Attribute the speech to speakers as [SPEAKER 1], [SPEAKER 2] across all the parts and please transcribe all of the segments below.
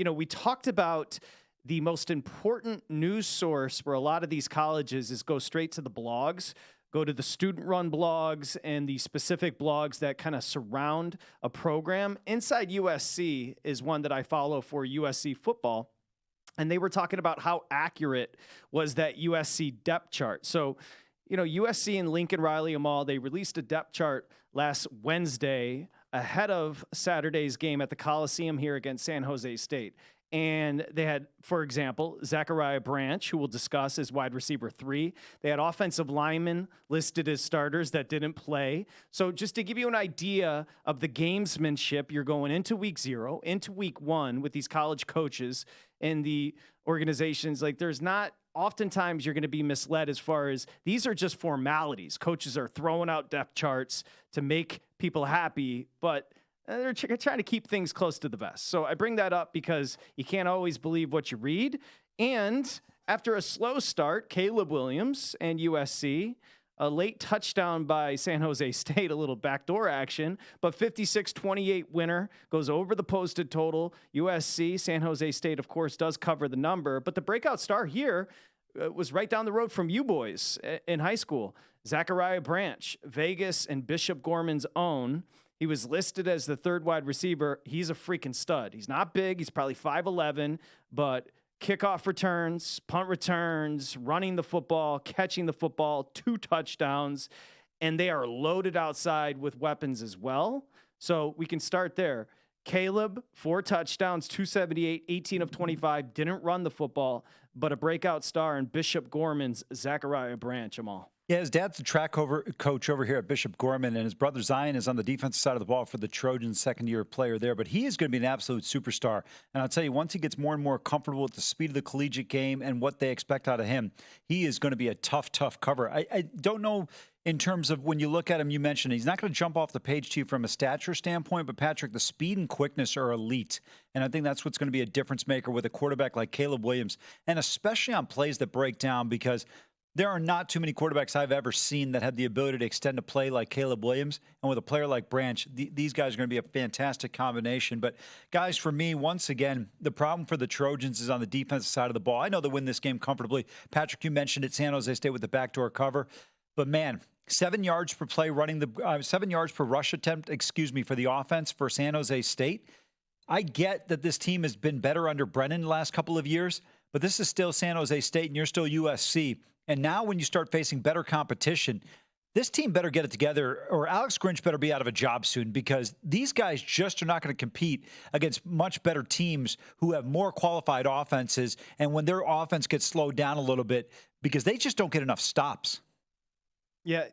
[SPEAKER 1] we talked about the most important news source for a lot of these colleges is go straight to the blogs, go to the student-run blogs and the specific blogs that kind of surround a program. Inside USC is one that I follow for USC football, and they were talking about how accurate was that USC depth chart. So, USC and Lincoln Riley Amal, they released a depth chart last Wednesday ahead of Saturday's game at the Coliseum here against San Jose State. And they had, for example, Zachariah Branch, who we'll discuss, as wide receiver 3. They had offensive linemen listed as starters that didn't play. So just to give you an idea of the gamesmanship, you're going into week 0, into week 1 with these college coaches and the organizations. Like, there's not oftentimes you're going to be misled as far as these are just formalities. Coaches are throwing out depth charts to make people happy, but they're trying to keep things close to the vest. So I bring that up because you can't always believe what you read. And after a slow start, Caleb Williams and USC, a late touchdown by San Jose State, a little backdoor action, but 56-28 winner, goes over the posted total. USC, San Jose State, of course, does cover the number. But the breakout star here was right down the road from you boys in high school. Zachariah Branch, Vegas and Bishop Gorman's own. He was listed as the 3rd wide receiver. He's a freaking stud. He's not big. He's probably 5'11", but kickoff returns, punt returns, running the football, catching the football, 2 touchdowns, and they are loaded outside with weapons as well. So we can start there. Caleb, 4 touchdowns, 278, 18 of 25, didn't run the football, but a breakout star in Bishop Gorman's Zachariah Branch, Amal.
[SPEAKER 2] Yeah, his dad's the track coach over here at Bishop Gorman, and his brother Zion is on the defensive side of the ball for the Trojans, second-year player there. But he is going to be an absolute superstar. And I'll tell you, once he gets more and more comfortable with the speed of the collegiate game and what they expect out of him, he is going to be a tough cover. I don't know in terms of when you look at him, you mentioned he's not going to jump off the page to you from a stature standpoint, but Patrick, the speed and quickness are elite. And I think that's what's going to be a difference maker with a quarterback like Caleb Williams, and especially on plays that break down, because there are not too many quarterbacks I've ever seen that have the ability to extend a play like Caleb Williams. And with a player like Branch, these guys are going to be a fantastic combination. But, guys, for me, once again, the problem for the Trojans is on the defensive side of the ball. I know they win this game comfortably. Patrick, you mentioned it, San Jose State with the backdoor cover. But, man, 7 yards per play running 7 yards per rush attempt, for the offense for San Jose State. I get that this team has been better under Brennan the last couple of years, but this is still San Jose State, and you're still USC. And now when you start facing better competition, this team better get it together, or Alex Grinch better be out of a job soon, because these guys just are not going to compete against much better teams who have more qualified offenses, and when their offense gets slowed down a little bit, because they just don't get enough stops.
[SPEAKER 1] Yeah,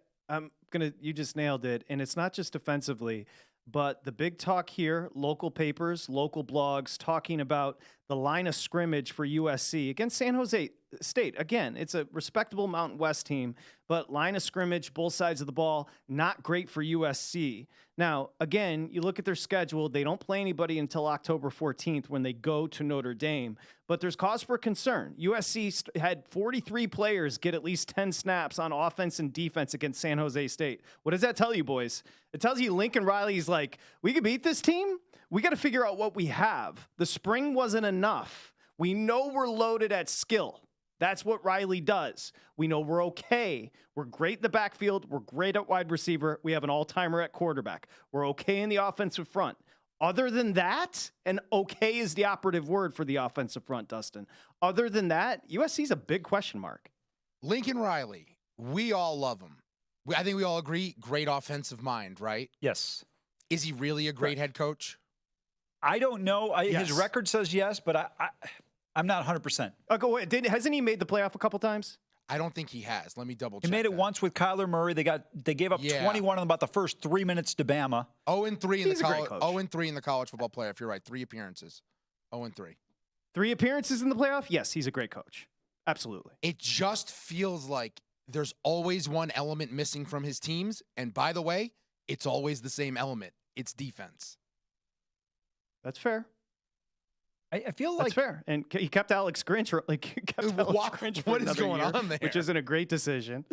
[SPEAKER 1] you just nailed it. And it's not just defensively, but the big talk here, local papers, local blogs talking about the line of scrimmage for USC against San Jose State. Again, it's a respectable Mountain West team, but line of scrimmage, both sides of the ball, not great for USC. Now, again, you look at their schedule, they don't play anybody until October 14th when they go to Notre Dame, but there's cause for concern. USC had 43 players get at least 10 snaps on offense and defense against San Jose State. What does that tell you, boys? It tells you Lincoln Riley's like, we can beat this team. We got to figure out what we have. The spring wasn't enough. We know we're loaded at skill. That's what Riley does. We know we're okay. We're great in the backfield. We're great at wide receiver. We have an all-timer at quarterback. We're okay in the offensive front. Other than that, and okay is the operative word for the offensive front, Dustin. Other than that, USC's a big question mark.
[SPEAKER 3] Lincoln Riley, we all love him. I think we all agree, great offensive mind, right?
[SPEAKER 2] Yes.
[SPEAKER 3] Is he really a great head coach?
[SPEAKER 2] I don't know.
[SPEAKER 1] Yes.
[SPEAKER 2] His record says yes, but I'm not 100%.
[SPEAKER 1] Go ahead. Hasn't he made the playoff a couple times?
[SPEAKER 3] I don't think he has. Let me double check.
[SPEAKER 2] He made it once with Kyler Murray. They gave up 21 in about the first 3 minutes to Bama.
[SPEAKER 3] 0-3 in the college. 0-3 in the college football playoff. You're right. 3 appearances. 0-3.
[SPEAKER 1] 3 appearances in the playoff? Yes, he's a great coach. Absolutely.
[SPEAKER 3] It just feels like there's always one element missing from his teams. And by the way, it's always the same element. It's defense.
[SPEAKER 1] That's fair.
[SPEAKER 2] I feel like
[SPEAKER 1] that's fair, and he kept Alex Grinch.
[SPEAKER 3] What is going on there?
[SPEAKER 1] Which isn't a great decision.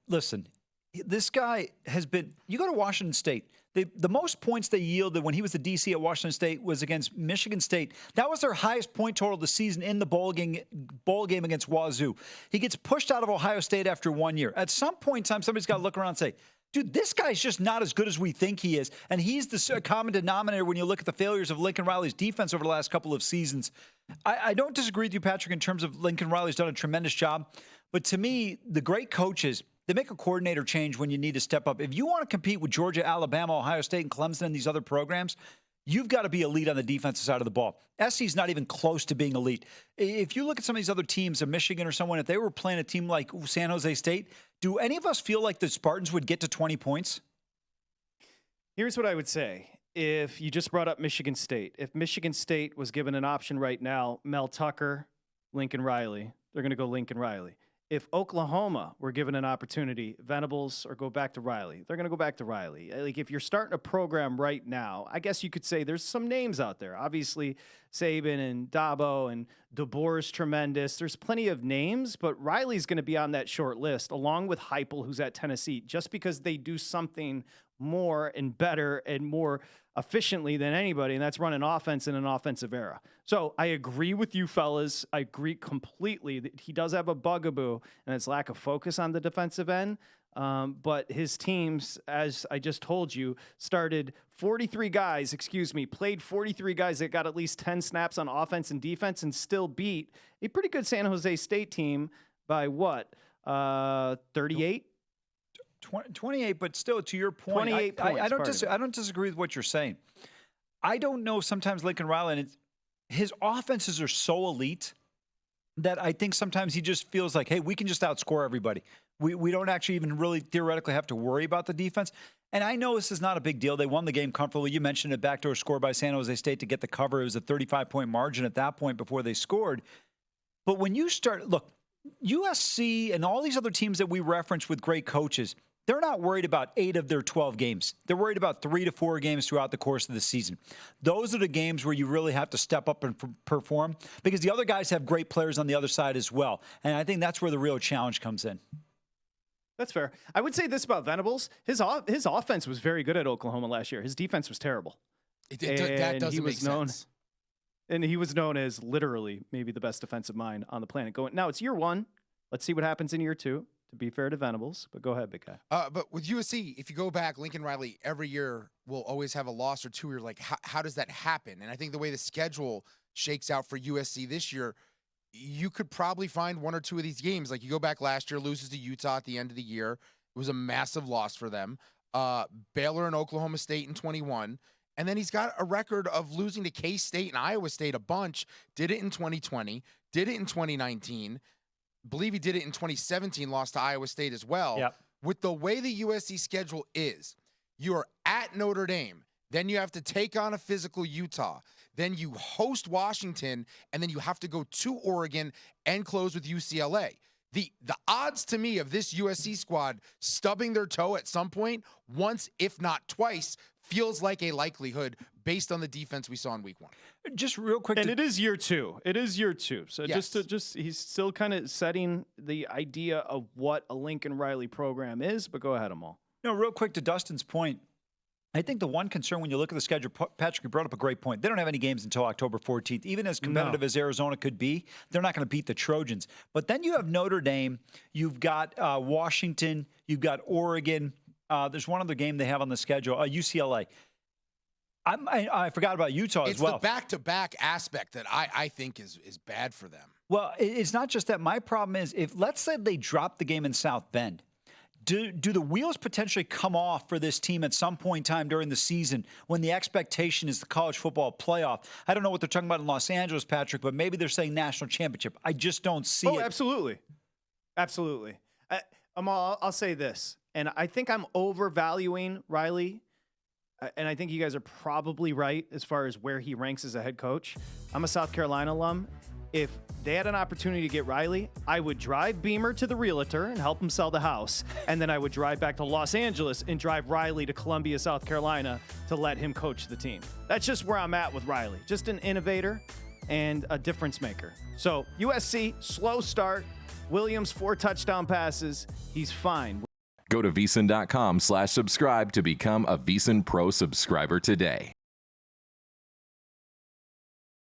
[SPEAKER 2] Listen, This guy has been – you go to Washington State. The most points they yielded when he was the DC at Washington State was against Michigan State. That was their highest point total of the season in the bowl game against Wazoo. He gets pushed out of Ohio State after 1 year. At some point in time, somebody's got to look around and say, dude, this guy's just not as good as we think he is. And he's the common denominator when you look at the failures of Lincoln Riley's defense over the last couple of seasons. I don't disagree with you, Patrick, in terms of Lincoln Riley's done a tremendous job. But to me, the great coaches – they make a coordinator change when you need to step up. If you want to compete with Georgia, Alabama, Ohio State, and Clemson and these other programs, you've got to be elite on the defensive side of the ball. SC's not even close to being elite. If you look at some of these other teams, of Michigan or someone, if they were playing a team like San Jose State, do any of us feel like the Spartans would get to 20 points?
[SPEAKER 1] Here's what I would say. If you just brought up Michigan State, if Michigan State was given an option right now, Mel Tucker, Lincoln Riley, they're going to go Lincoln Riley. If Oklahoma were given an opportunity, Venables or go back to Riley, they're going to go back to Riley. Like if you're starting a program right now, I guess you could say there's some names out there. Obviously, Saban and Dabo and DeBoer is tremendous. There's plenty of names, but Riley's going to be on that short list along with Heupel, who's at Tennessee, just because they do something more and better and more efficiently than anybody, and that's run an offense in an offensive era. So I agree with you, fellas. I agree completely that he does have a bugaboo and his lack of focus on the defensive end. But his teams, as I just told you, played 43 guys that got at least 10 snaps on offense and defense and still beat a pretty good San Jose State team by what? 38?
[SPEAKER 2] 28, but still, to your point,
[SPEAKER 1] 28 points.
[SPEAKER 2] I don't disagree with what you're saying. I don't know sometimes Lincoln Riley, and his offenses are so elite that I think sometimes he just feels like, hey, we can just outscore everybody. We don't actually even really theoretically have to worry about the defense. And I know this is not a big deal. They won the game comfortably. You mentioned a backdoor score by San Jose State to get the cover. It was a 35-point margin at that point before they scored. But when you start, look, USC and all these other teams that we reference with great coaches, they're not worried about 8 of their 12 games. They're worried about 3 to 4 games throughout the course of the season. Those are the games where you really have to step up and perform because the other guys have great players on the other side as well. And I think that's where the real challenge comes in.
[SPEAKER 1] That's fair. I would say this about Venables. His offense was very good at Oklahoma last year. His defense was terrible.
[SPEAKER 3] That doesn't make sense.
[SPEAKER 1] And he was known as literally maybe the best defensive mind on the planet. Now it's year 1. Let's see what happens in year 2. To be fair to Venables, but go ahead, big guy.
[SPEAKER 3] But with USC, if you go back, Lincoln Riley every year will always have a loss or 2. You're like, how does that happen? And I think the way the schedule shakes out for USC this year, you could probably find 1 or 2 of these games. Like you go back last year, loses to Utah at the end of the year. It was a massive loss for them. Baylor and Oklahoma State in 21. And then he's got a record of losing to K-State and Iowa State a bunch. Did it in 2020. Did it in 2019. Believe he did it in 2017, lost to Iowa State as well.
[SPEAKER 2] Yep.
[SPEAKER 3] With the way the USC schedule is, you are at Notre Dame, then you have to take on a physical Utah, then you host Washington, and then you have to go to Oregon and close with UCLA. The odds to me of this USC squad stubbing their toe at some point, once if not twice, feels like a likelihood based on the defense we saw in week 1.
[SPEAKER 2] Just real quick.
[SPEAKER 1] And it is year 2. It is year 2. So
[SPEAKER 3] yes.
[SPEAKER 1] he's still kind of setting the idea of what a Lincoln Riley program is, but go ahead, Amal.
[SPEAKER 2] No, real quick to Dustin's point. I think the one concern when you look at the schedule, Patrick, you brought up a great point. They don't have any games until October 14th. Even as competitive as Arizona could be, they're not going to beat the Trojans. But then you have Notre Dame, you've got Washington, you've got Oregon. There's one other game they have on the schedule, UCLA. I forgot about Utah as well.
[SPEAKER 3] It's the back-to-back aspect that I think is bad for them.
[SPEAKER 2] Well, it's not just that. My problem is, if let's say they drop the game in South Bend, do the wheels potentially come off for this team at some point in time during the season when the expectation is the college football playoff? I don't know what they're talking about in Los Angeles, Patrick, but maybe they're saying national championship. I just don't see it.
[SPEAKER 1] Oh, absolutely. Absolutely. Amal, I'll say this, and I think I'm overvaluing Riley. And I think you guys are probably right as far as where he ranks as a head coach. I'm a South Carolina alum. If they had an opportunity to get Riley, I would drive Beamer to the realtor and help him sell the house. And then I would drive back to Los Angeles and drive Riley to Columbia, South Carolina to let him coach the team. That's just where I'm at with Riley. Just an innovator and a difference maker. So USC, slow start. Williams, 4 touchdown passes. He's fine.
[SPEAKER 4] Go to VSiN.com/subscribe to become a VSiN Pro subscriber today.